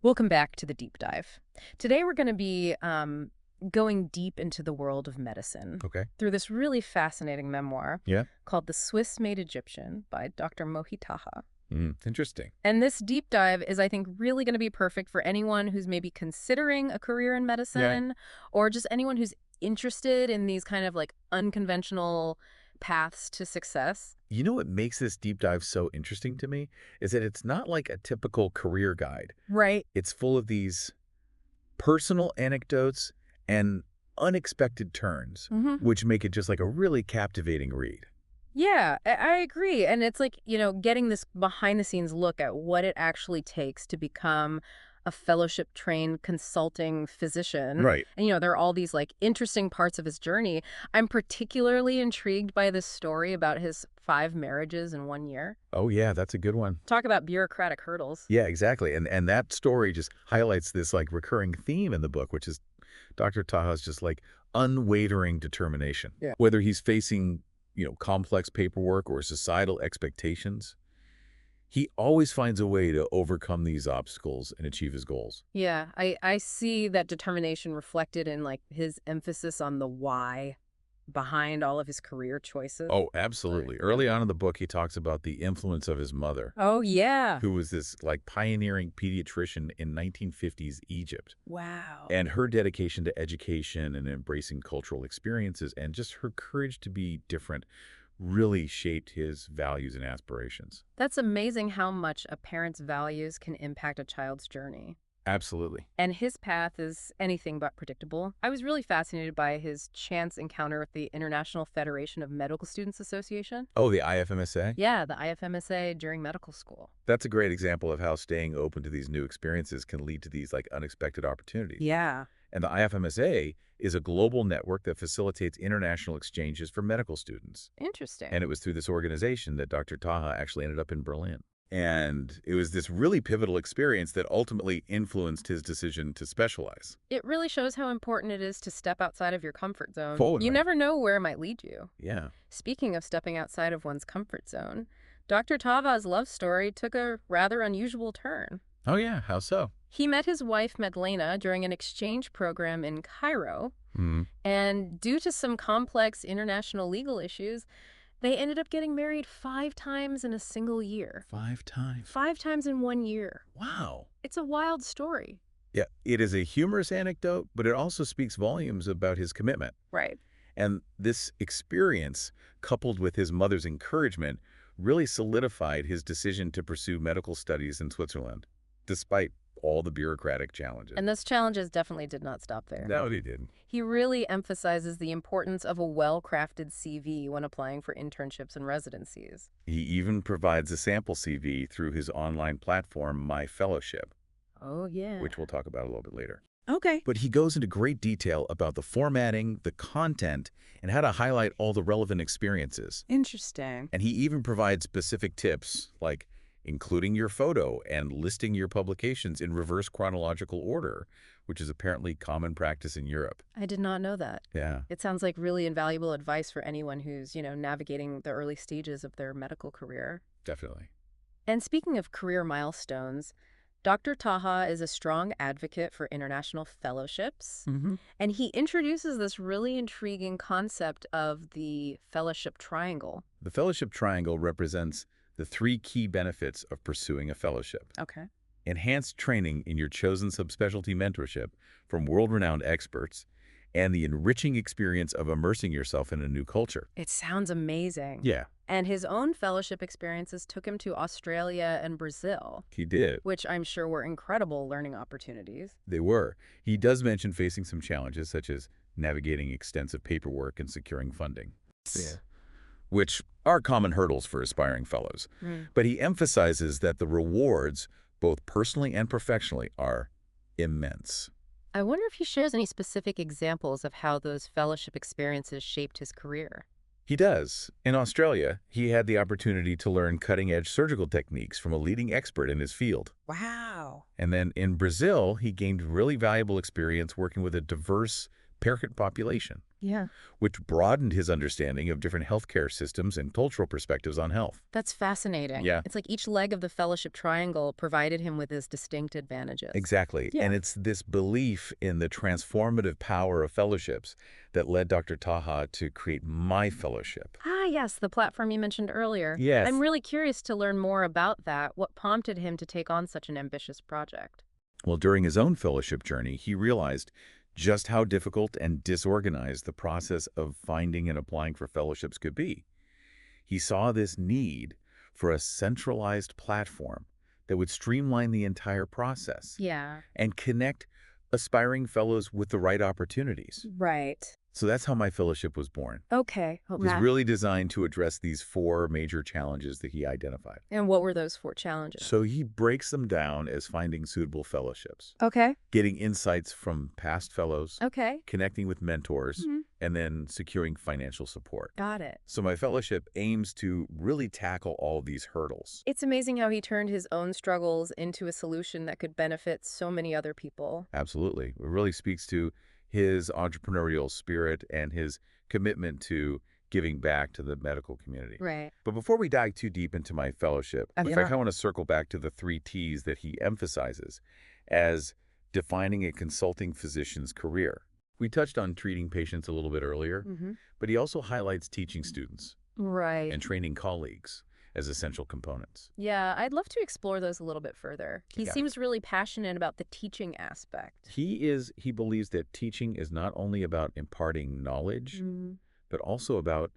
Welcome back to the deep dive. Today we're going to be going deep into the world of medicine Okay. through this really fascinating memoir Yeah. called The Swiss-Made Egyptian by Dr. Mohy Taha. Interesting. And this deep dive is, I think, really going to be perfect for anyone who's maybe considering a career in Yeah. medicine or just anyone who's interested in these kind of like unconventional paths to success. You know what makes this deep dive so interesting to me is that it's not like a typical career guide. Right. It's full of these personal anecdotes and unexpected turns, which make it just like a really captivating read. Yeah, I agree. And it's like, getting this behind the scenes look at what it actually takes to become a fellowship trained consulting physician. Right. And, there are all these like interesting parts of his journey. I'm particularly intrigued by this story about his 5 marriages in 1 year. Oh, yeah, that's a good one. Talk about bureaucratic hurdles. Yeah, exactly. And that story just highlights this like recurring theme in the book, which is Dr. Taha's just like unwavering determination. Yeah. Whether he's facing, complex paperwork or societal expectations, he always finds a way to overcome these obstacles and achieve his goals. Yeah, I see that determination reflected in like his emphasis on the why behind all of his career choices. Oh, absolutely. Early on in the book, he talks about the influence of his mother, Oh, yeah. who was this like pioneering pediatrician in 1950s Egypt, Wow. and her dedication to education and embracing cultural experiences and just her courage to be different really shaped his values and aspirations. That's amazing how much a parent's values can impact a child's journey. Absolutely. And his path is anything but predictable. I was really fascinated by his chance encounter with the International Federation of Medical Students Association. Oh, the IFMSA? Yeah, the IFMSA during medical school. That's a great example of how staying open to these new experiences can lead to these like unexpected opportunities. Yeah. And the IFMSA is a global network that facilitates international exchanges for medical students. Interesting. And it was through this organization that Dr. Taha actually ended up in Berlin. And it was this really pivotal experience that ultimately influenced his decision to specialize. It really shows how important it is to step outside of your comfort zone. Totally. You never know where it might lead you. Yeah. Speaking of stepping outside of one's comfort zone, Dr. Tava's love story took a rather unusual turn. Oh, yeah. How so? He met his wife, Madlena, during an exchange program in Cairo, Hmm. and due to some complex international legal issues, they ended up getting married 5 times in a single year. 5 times. 5 times in 1 year. Wow. It's a wild story. Yeah, it is a humorous anecdote, but it also speaks volumes about his commitment. Right. And this experience, coupled with his mother's encouragement, really solidified his decision to pursue medical studies in Switzerland, despite all the bureaucratic challenges. And those challenges definitely did not stop there. No, he didn't. He really emphasizes the importance of a well-crafted CV when applying for internships and residencies. He even provides a sample CV through his online platform, My Fellowship, Oh, yeah. which we'll talk about a little bit later. Okay. But he goes into great detail about the formatting, the content, and how to highlight all the relevant experiences. Interesting. And he even provides specific tips, like including your photo and listing your publications in reverse chronological order, which is apparently common practice in Europe. I did not know that. Yeah. It sounds like really invaluable advice for anyone who's, navigating the early stages of their medical career. Definitely. And speaking of career milestones, Dr. Taha is a strong advocate for international fellowships, and he introduces this really intriguing concept of the fellowship triangle. The fellowship triangle represents the 3 key benefits of pursuing a fellowship. Okay. Enhanced training in your chosen subspecialty mentorship from world-renowned experts, and the enriching experience of immersing yourself in a new culture. It sounds amazing. Yeah, And his own fellowship experiences took him to Australia and Brazil, he did. which I'm sure were incredible learning opportunities. They were. He does mention facing some challenges, such as navigating extensive paperwork and securing funding. Yeah. Which are common hurdles for aspiring fellows. But he emphasizes that the rewards, both personally and professionally, are immense. I wonder if he shares any specific examples of how those fellowship experiences shaped his career. He does. In Australia, he had the opportunity to learn cutting-edge surgical techniques from a leading expert in his field. Wow. And then in Brazil, he gained really valuable experience working with a diverse parent population, Yeah. which broadened his understanding of different healthcare systems and cultural perspectives on health. That's fascinating. Yeah, It's like each leg of the fellowship triangle provided him with his distinct advantages. exactly. Yeah. And it's this belief in the transformative power of fellowships that led Dr. Taha to create my fellowship. Ah, yes, the platform you mentioned earlier. I'm Yes. really curious to learn more about that. What prompted him to take on such an ambitious project? Well, during his own fellowship journey, he realized just how difficult and disorganized the process of finding and applying for fellowships could be. He saw this need for a centralized platform that would streamline the entire process Yeah. and connect aspiring fellows with the right opportunities. Right. So that's how my fellowship was born. Okay. It was really designed to address these four major challenges that he identified. And what were those 4 challenges? So he breaks them down as finding suitable fellowships, Okay. getting insights from past fellows, Okay. connecting with mentors, Mhm. and then securing financial support. Got it. So my fellowship aims to really tackle all of these hurdles. It's amazing how he turned his own struggles into a solution that could benefit so many other people. Absolutely. It really speaks to his entrepreneurial spirit and his commitment to giving back to the medical community. Right. But before we dive too deep into my fellowship, in Yeah. fact, I want to circle back to the 3 T's that he emphasizes as defining a consulting physician's career. We touched on treating patients a little bit earlier, Mm-hmm. but he also highlights teaching students Right. and training colleagues as essential components. Yeah, I'd love to explore those a little bit further. He Yeah. seems really passionate about the teaching aspect. He believes that teaching is not only about imparting knowledge, but also about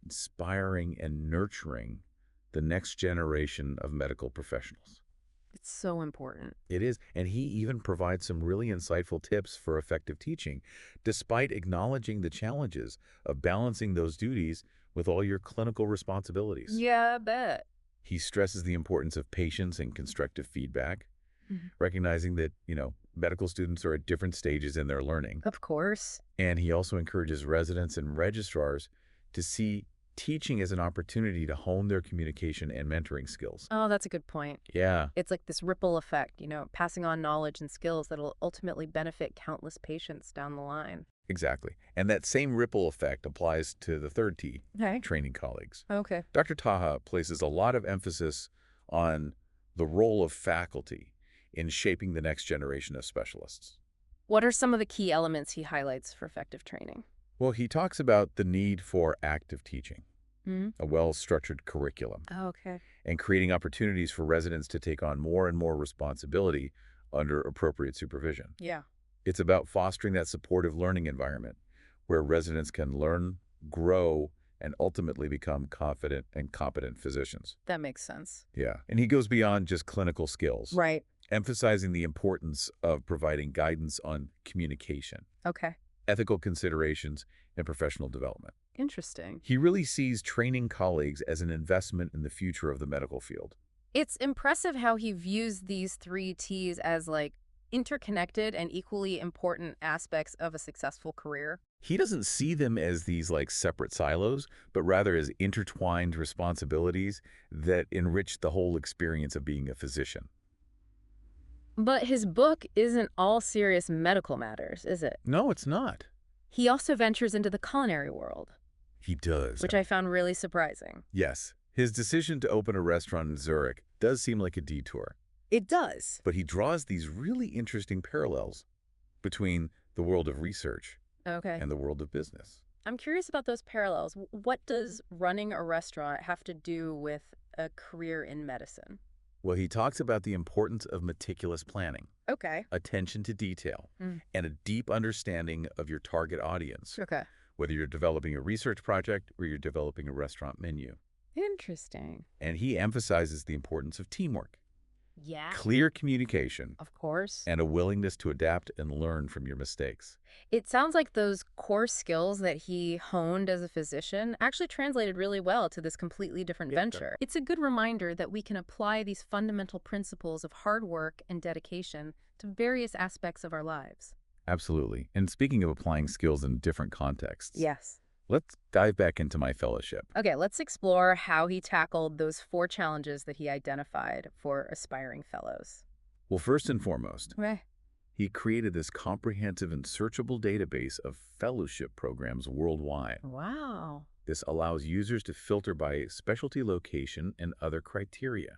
inspiring and nurturing the next generation of medical professionals. It's so important. It is, and he even provides some really insightful tips for effective teaching, despite acknowledging the challenges of balancing those duties with all your clinical responsibilities. Yeah, I bet. He stresses the importance of patience and constructive feedback, Mhm. recognizing that, medical students are at different stages in their learning. Of course. And he also encourages residents and registrars to see teaching as an opportunity to hone their communication and mentoring skills. Oh, that's a good point. Yeah, It's like this ripple effect, passing on knowledge and skills that'll ultimately benefit countless patients down the line. exactly. And that same ripple effect applies to the 3rd T, Okay. training colleagues. Okay. Dr. Taha places a lot of emphasis on the role of faculty in shaping the next generation of specialists. What are some of the key elements he highlights for effective training? Well, he talks about the need for active teaching, Hmm. a well-structured curriculum, Oh, okay. and creating opportunities for residents to take on more and more responsibility under appropriate supervision. Yeah. It's about fostering that supportive learning environment where residents can learn, grow, and ultimately become confident and competent physicians. That makes sense. Yeah. And he goes beyond just clinical skills, Right. emphasizing the importance of providing guidance on communication, Okay. ethical considerations, and professional development. Interesting. He really sees training colleagues as an investment in the future of the medical field. It's impressive how he views these 3 T's as interconnected and equally important aspects of a successful career. He doesn't see them as these separate silos, but rather as intertwined responsibilities that enrich the whole experience of being a physician. But his book isn't all serious medical matters, is it? No, it's not. He also ventures into the culinary world, He does. which I found really surprising. Yes. His decision to open a restaurant in Zurich does seem like a detour, It does. but he draws these really interesting parallels between the world of research Okay. and the world of business. I'm curious about those parallels. What does running a restaurant have to do with a career in medicine? Well, he talks about the importance of meticulous planning, Okay. attention to detail, Mm. and a deep understanding of your target audience, Okay. whether you're developing a research project or you're developing a restaurant menu. Interesting. And he emphasizes the importance of teamwork, Yeah. clear communication, Of course. and a willingness to adapt and learn from your mistakes. It sounds like those core skills that he honed as a physician actually translated really well to this completely different Yeah. venture. It's a good reminder that we can apply these fundamental principles of hard work and dedication to various aspects of our lives. Absolutely. And speaking of applying skills in different contexts, Yes. let's dive back into my fellowship. Okay, let's explore how he tackled those 4 challenges that he identified for aspiring fellows. Well, first and foremost, Okay. He created this comprehensive and searchable database of fellowship programs worldwide. Wow. This allows users to filter by specialty location and other criteria.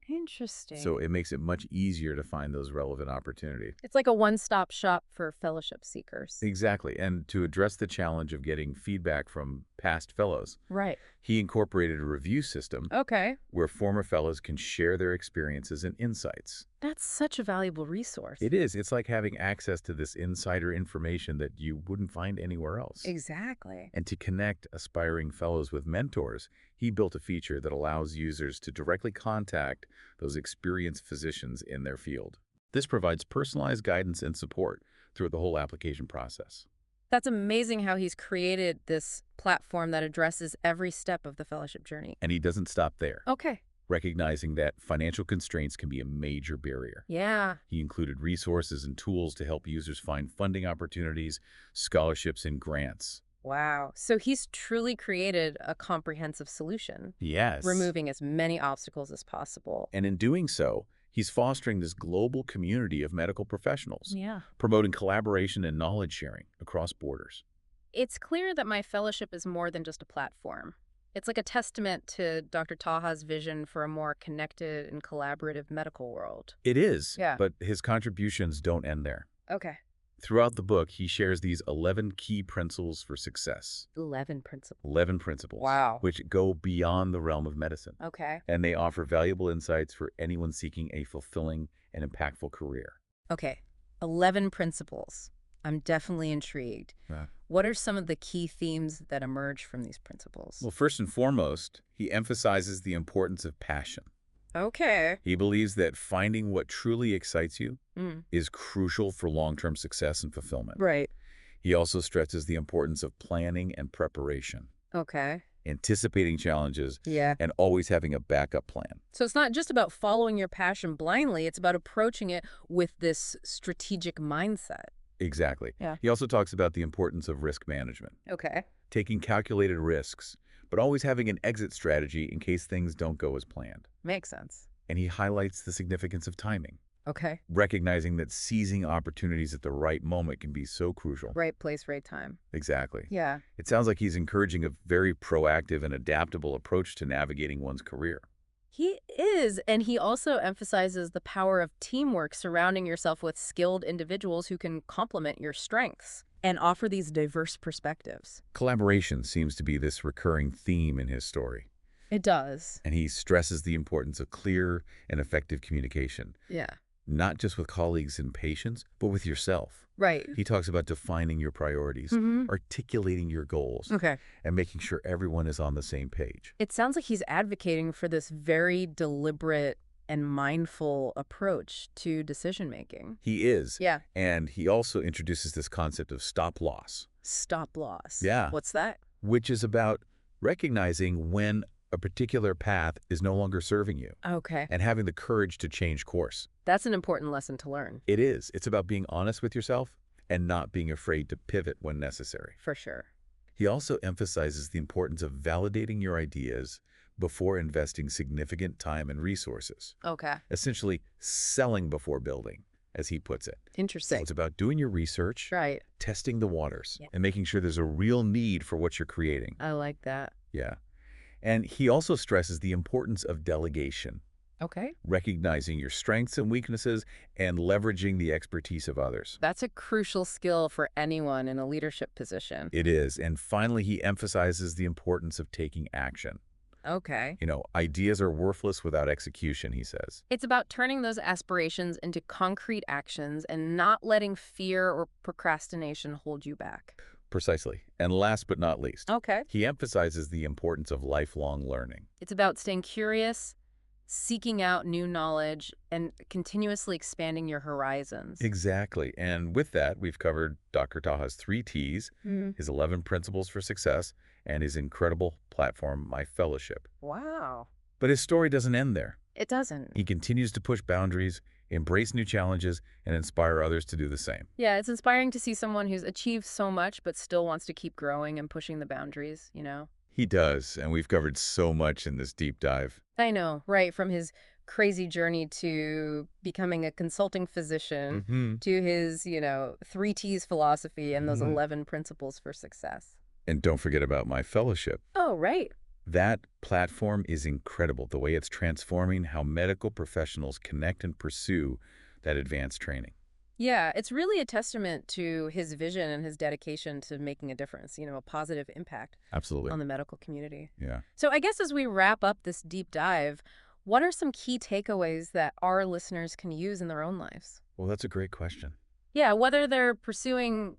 Interesting. So it makes it much easier to find those relevant opportunities. It's like a one-stop shop for fellowship seekers. Exactly. And to address the challenge of getting feedback from past fellows, Right. he incorporated a review system Okay. where former fellows can share their experiences and insights. That's such a valuable resource. It is. It's like having access to this insider information that you wouldn't find anywhere else. Exactly. And to connect aspiring fellows with mentors, he built a feature that allows users to directly contact those experienced physicians in their field. This provides personalized guidance and support throughout the whole application process. That's amazing how he's created this platform that addresses every step of the fellowship journey. And he doesn't stop there, Okay. recognizing that financial constraints can be a major barrier. Yeah. He included resources and tools to help users find funding opportunities, scholarships, and grants. Wow. So he's truly created a comprehensive solution, Yes. removing as many obstacles as possible. And in doing so, he's fostering this global community of medical professionals, Yeah. promoting collaboration and knowledge sharing across borders. It's clear that my fellowship is more than just a platform. It's like a testament to Dr. Taha's vision for a more connected and collaborative medical world. It is, Yeah. but his contributions don't end there. Okay. Throughout the book, he shares these 11 key principles for success. 11 principles. 11 principles. Wow. Which go beyond the realm of medicine. Okay. And they offer valuable insights for anyone seeking a fulfilling and impactful career. Okay. 11 principles. I'm definitely intrigued. Yeah. What are some of the key themes that emerge from these principles? Well, first and foremost, he emphasizes the importance of passion. Okay. He believes that finding what truly excites you Mm. is crucial for long-term success and fulfillment. Right. He also stresses the importance of planning and preparation, Okay. anticipating challenges, Yeah. and always having a backup plan. So it's not just about following your passion blindly, it's about approaching it with this strategic mindset. Exactly. Yeah. He also talks about the importance of risk management, Okay. taking calculated risks, but always having an exit strategy in case things don't go as planned. Makes sense. And he highlights the significance of timing, Okay. recognizing that seizing opportunities at the right moment can be so crucial. Right place, right time. Exactly. Yeah. It sounds like he's encouraging a very proactive and adaptable approach to navigating one's career. He is, and he also emphasizes the power of teamwork, surrounding yourself with skilled individuals who can complement your strengths and offer these diverse perspectives. Collaboration seems to be this recurring theme in his story, It does. and he stresses the importance of clear and effective communication, Yeah. not just with colleagues and patients, but with yourself. Right. He talks about defining your priorities, articulating your goals, Okay. and making sure everyone is on the same page. It sounds like he's advocating for this very deliberate and mindful approach to decision-making. He is. Yeah. And he also introduces this concept of stop loss, Stop loss. Yeah. What's that? which is about recognizing when a particular path is no longer serving you Okay. and having the courage to change course. That's an important lesson to learn. It is. It's about being honest with yourself and not being afraid to pivot when necessary. For sure. He also emphasizes the importance of validating your ideas before investing significant time and resources, Okay. essentially selling before building, as he puts it. So Interesting. it's about doing your research, Right. testing the waters, Yeah. and making sure there's a real need for what you're creating. I like that. Yeah. And he also stresses the importance of delegation, Okay. recognizing your strengths and weaknesses and leveraging the expertise of others. That's a crucial skill for anyone in a leadership position. It is. And finally, he emphasizes the importance of taking action. Okay. Ideas are worthless without execution, he says. It's about turning those aspirations into concrete actions and not letting fear or procrastination hold you back. Precisely. And last but not least, Okay. he emphasizes the importance of lifelong learning. It's about staying curious, seeking out new knowledge, and continuously expanding your horizons. Exactly. And with that, we've covered Dr. Taha's 3 T's, his 11 principles for success, and his incredible platform, My Fellowship. Wow. But his story doesn't end there. It doesn't. He continues to push boundaries, embrace new challenges, and inspire others to do the same. Yeah, it's inspiring to see someone who's achieved so much but still wants to keep growing and pushing the boundaries. He does, and we've covered so much in this deep dive. I know, right? From his crazy journey to becoming a consulting physician, Hmm. to his, three T's philosophy and those Hmm. 11 principles for success. And don't forget about my fellowship. Oh, right. That platform is incredible, the way it's transforming how medical professionals connect and pursue that advanced training. Yeah, it's really a testament to his vision and his dedication to making a difference, a positive impact Absolutely. on the medical community. Yeah. So I guess as we wrap up this deep dive, what are some key takeaways that our listeners can use in their own lives? Well, that's a great question. Yeah, whether they're pursuing,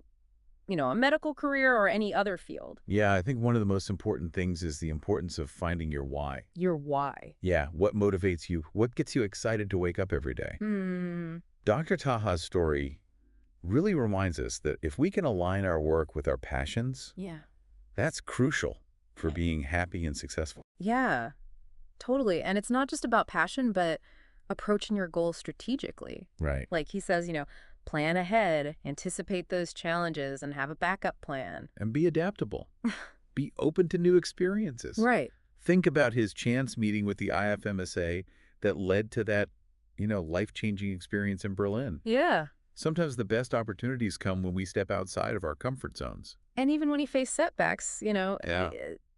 a medical career or any other field. Yeah, I think one of the most important things is the importance of finding your why. Your why. Yeah, what motivates you? What gets you excited to wake up every day? Hmm. Dr. Taha's story really reminds us that if we can align our work with our passions, Yeah. that's crucial for being happy and successful. Yeah, totally. And it's not just about passion, but approaching your goals strategically. Right. Like he says, plan ahead, anticipate those challenges, and have a backup plan. And be adaptable. Be open to new experiences. Right. Think about his chance meeting with the IFMSA that led to that, life-changing experience in Berlin. Yeah. Sometimes the best opportunities come when we step outside of our comfort zones. And even when he faced setbacks, Yeah.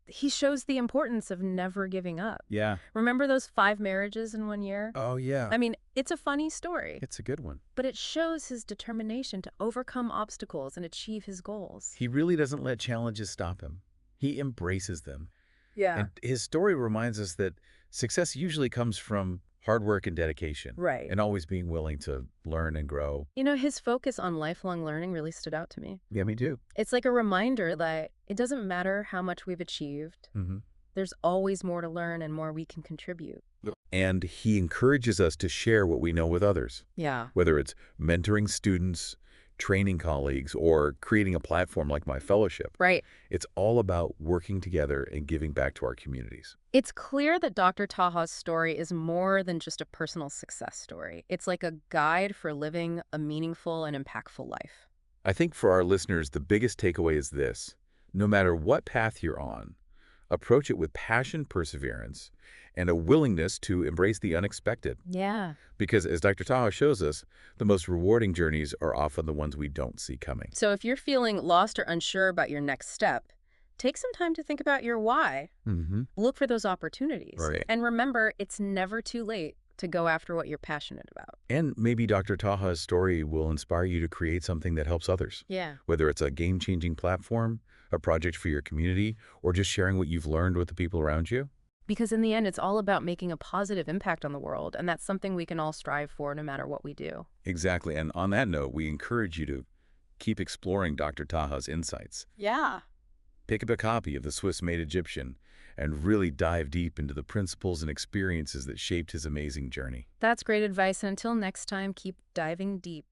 he shows the importance of never giving up. Yeah. Remember those 5 marriages in 1 year? Oh, yeah. I mean, it's a funny story, It's a good one. but it shows his determination to overcome obstacles and achieve his goals. He really doesn't let challenges stop him. He embraces them. Yeah. And his story reminds us that success usually comes from hard work and dedication. Right. And always being willing to learn and grow. His focus on lifelong learning really stood out to me. Yeah, me too. It's like a reminder that it doesn't matter how much we've achieved. Mm-hmm. There's always more to learn and more we can contribute. And he encourages us to share what we know with others, Yeah. whether it's mentoring students, training colleagues, or creating a platform like my fellowship. Right. It's all about working together and giving back to our communities. It's clear that Dr. Taha's story is more than just a personal success story. It's like a guide for living a meaningful and impactful life. I think for our listeners, the biggest takeaway is this. No matter what path you're on, approach it with passion, perseverance, and a willingness to embrace the unexpected. Yeah. Because as Dr. Taha shows us, the most rewarding journeys are often the ones we don't see coming. So if you're feeling lost or unsure about your next step, take some time to think about your why. Mm-hmm. Look for those opportunities. Right. And remember, it's never too late to go after what you're passionate about. And maybe Dr. Taha's story will inspire you to create something that helps others. Yeah. Whether it's a game-changing platform, a project for your community, or just sharing what you've learned with the people around you. Because in the end, it's all about making a positive impact on the world, and that's something we can all strive for no matter what we do. Exactly. And on that note, we encourage you to keep exploring Dr. Taha's insights. Yeah. Pick up a copy of The Swiss-Made Egyptian and really dive deep into the principles and experiences that shaped his amazing journey. That's great advice, and until next time, keep diving deep.